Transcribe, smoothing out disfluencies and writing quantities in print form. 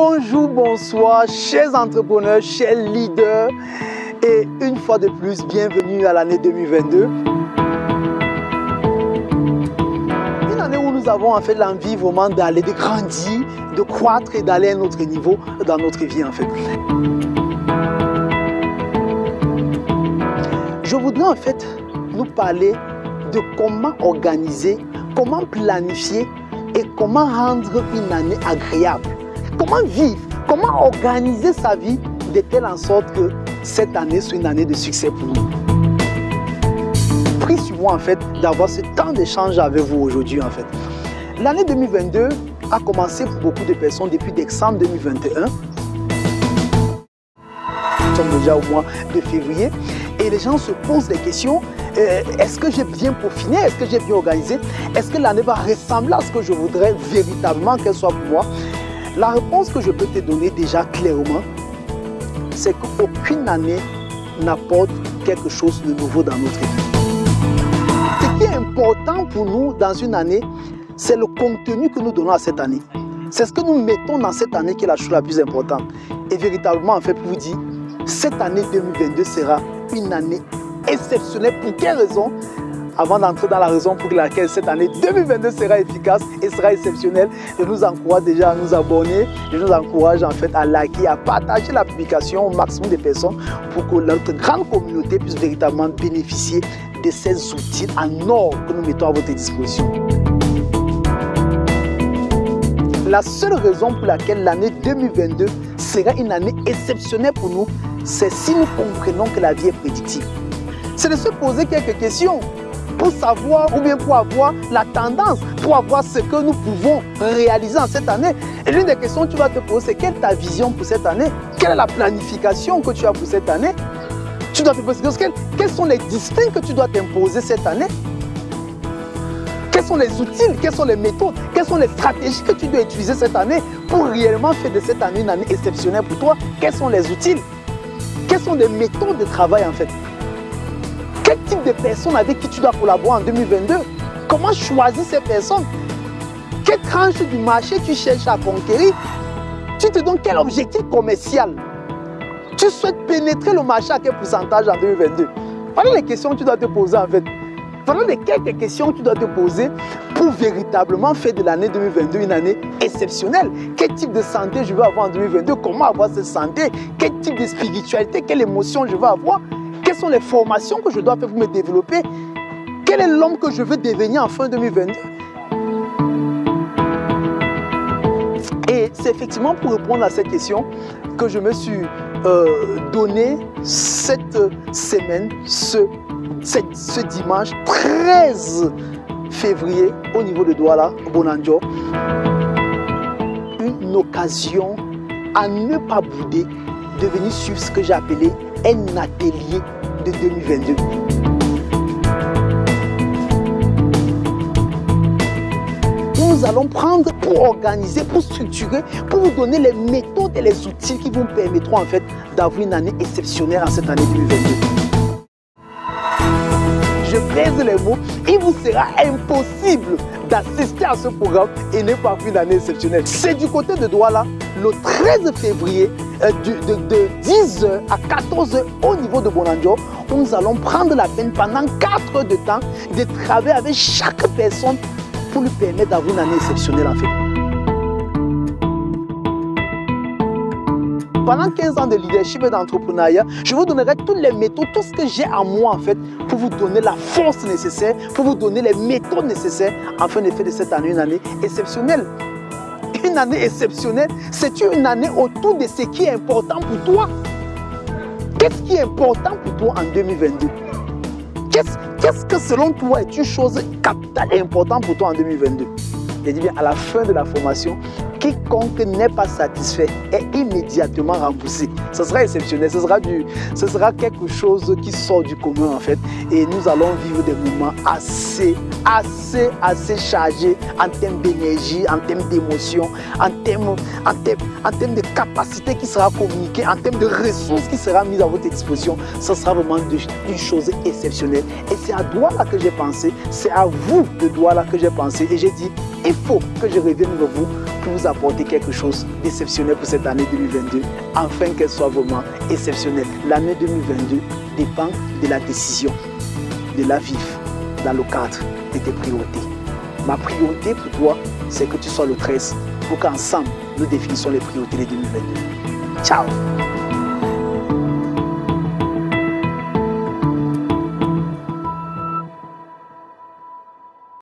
Bonjour, bonsoir, chers entrepreneurs, chers leaders, et une fois de plus, bienvenue à l'année 2022. Une année où nous avons en fait l'envie vraiment d'aller, de grandir, de croître et d'aller à un autre niveau dans notre vie en fait. Je voudrais en fait nous parler de comment organiser, comment planifier et comment rendre une année agréable. Comment vivre, comment organiser sa vie de telle en sorte que cette année soit une année de succès pour nous. Prie sur moi en fait d'avoir ce temps d'échange avec vous aujourd'hui en fait. L'année 2022 a commencé pour beaucoup de personnes depuis décembre 2021. Nous sommes déjà au mois de février et les gens se posent des questions. Est-ce que j'ai bien peaufiné? Est-ce que j'ai bien organisé? Est-ce que l'année va ressembler à ce que je voudrais véritablement qu'elle soit pour moi? La réponse que je peux te donner déjà clairement, c'est qu'aucune année n'apporte quelque chose de nouveau dans notre vie. Ce qui est important pour nous dans une année, c'est le contenu que nous donnons à cette année. C'est ce que nous mettons dans cette année qui est la chose la plus importante. Et véritablement, en fait, pour vous dire, cette année 2022 sera une année exceptionnelle. Pour quelle raison? Avant d'entrer dans la raison pour laquelle cette année 2022 sera efficace et sera exceptionnelle, je nous encourage déjà à nous abonner, je nous encourage en fait à liker, à partager la publication au maximum de personnes pour que notre grande communauté puisse véritablement bénéficier de ces outils en or que nous mettons à votre disposition. La seule raison pour laquelle l'année 2022 sera une année exceptionnelle pour nous, c'est si nous comprenons que la vie est prédictive. C'est de se poser quelques questions pour savoir ou bien pour avoir la tendance, pour avoir ce que nous pouvons réaliser en cette année. Et l'une des questions que tu vas te poser, c'est quelle est ta vision pour cette année? Quelle est la planification que tu as pour cette année? Tu dois te poser quelles sont les disciplines que tu dois t'imposer cette année? Quels sont les outils, quelles sont les méthodes, quelles sont les stratégies que tu dois utiliser cette année pour réellement faire de cette année une année exceptionnelle pour toi? Quels sont les outils? Quelles sont les méthodes de travail en fait? Quel type de personnes avec qui tu dois collaborer en 2022? Comment choisir ces personnes? Quelle tranche du marché tu cherches à conquérir? Tu te donnes quel objectif commercial? Tu souhaites pénétrer le marché à quel pourcentage en 2022? Voilà les questions que tu dois te poser en fait. Voilà les quelques questions que tu dois te poser pour véritablement faire de l'année 2022 une année exceptionnelle. Quel type de santé je veux avoir en 2022? Comment avoir cette santé? Quel type de spiritualité? Quelle émotion je veux avoir? Quelles sont les formations que je dois faire pour me développer? Quel est l'homme que je veux devenir en fin 2022? Et c'est effectivement pour répondre à cette question que je me suis donné cette semaine, ce dimanche 13 février au niveau de Douala, Bonanjo, une occasion à ne pas bouder de venir suivre ce que j'ai appelé un atelier de 2022. Nous allons prendre pour organiser, pour structurer, pour vous donner les méthodes et les outils qui vous permettront en fait d'avoir une année exceptionnelle en cette année 2022. Je pèse les mots, il vous sera impossible d'assister à ce programme et ne pas avoir une année exceptionnelle. C'est du côté de Douala, le 13 février, de 10h à 14h au niveau de Bonanjo, où nous allons prendre la peine pendant 4 heures de temps de travailler avec chaque personne pour lui permettre d'avoir une année exceptionnelle en fait. Pendant 15 ans de leadership et d'entrepreneuriat, je vous donnerai toutes les méthodes, tout ce que j'ai en moi en fait, pour vous donner la force nécessaire, pour vous donner les méthodes nécessaires afin de faire de cette année une année exceptionnelle. Une année exceptionnelle, c'est une année autour de ce qui est important pour toi. Qu'est-ce qui est important pour toi en 2022? Qu'est-ce que selon toi est une chose capitale et importante pour toi en 2022? Je dis bien, à la fin de la formation, quiconque n'est pas satisfait est immédiatement remboursé. Ce sera exceptionnel, ce sera quelque chose qui sort du commun en fait. Et nous allons vivre des moments assez chargés en termes d'énergie, en termes d'émotion, en termes de capacité qui sera communiquée, en termes de ressources qui sera mise à votre disposition. Ce sera vraiment une chose exceptionnelle. Et c'est à Douala que j'ai pensé, c'est à vous de Douala que j'ai pensé. Et j'ai dit, il faut que je revienne vers vous pour vous apporter quelque chose d'exceptionnel pour cette année 2022, afin qu'elle soit vraiment exceptionnelle. L'année 2022 dépend de la décision de la vivre dans le cadre de tes priorités. Ma priorité pour toi, c'est que tu sois le 13 pour qu'ensemble, nous définissions les priorités de 2022. Ciao!